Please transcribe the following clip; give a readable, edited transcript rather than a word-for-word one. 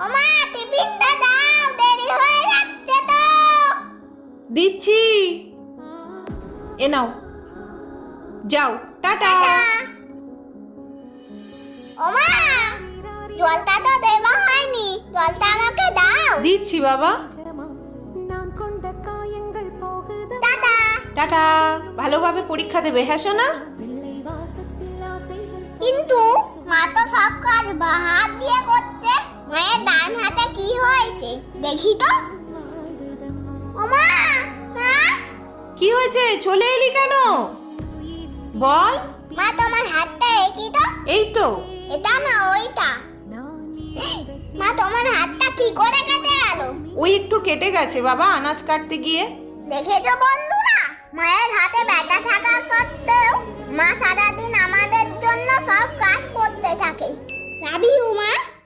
ওমা টিফিনটা দাও, দেরি হয়ে যাচ্ছে তো। দিচ্ছি, এ নাও, যাও, টাটা। ওমা জলটা তো দেওয়া হয়নি, জলটা আমাকে দাও। দিচ্ছি বাবা। টাটা। টাটা, ভালোভাবে পরীক্ষা দেবে, হ্যাঁ সোনা? কিন্তু মা তো সব কাজ বাঁ হাত দিয়ে করছে, মায়ের ডান হাতে কি হয়েছে দেখি তো। ওমা মা, কি হয়েছে, চলে এলি কেন? বল। মা তোমার হাতটা একই তো। এই তো। এটা না ওইটা। মা তোমার হাতটা কি করে কেটে গেল? ওই একটু কেটে গেছে বাবা, আনাজ কাটতে গিয়ে। দেখেছো বন্ধুরা, মায়ের হাতে ব্যথা থাকা সত্ত্বেও মা সারাদিন আমাদের জন্য সব কাজ করতে থাকে। লাভ ইউ মা।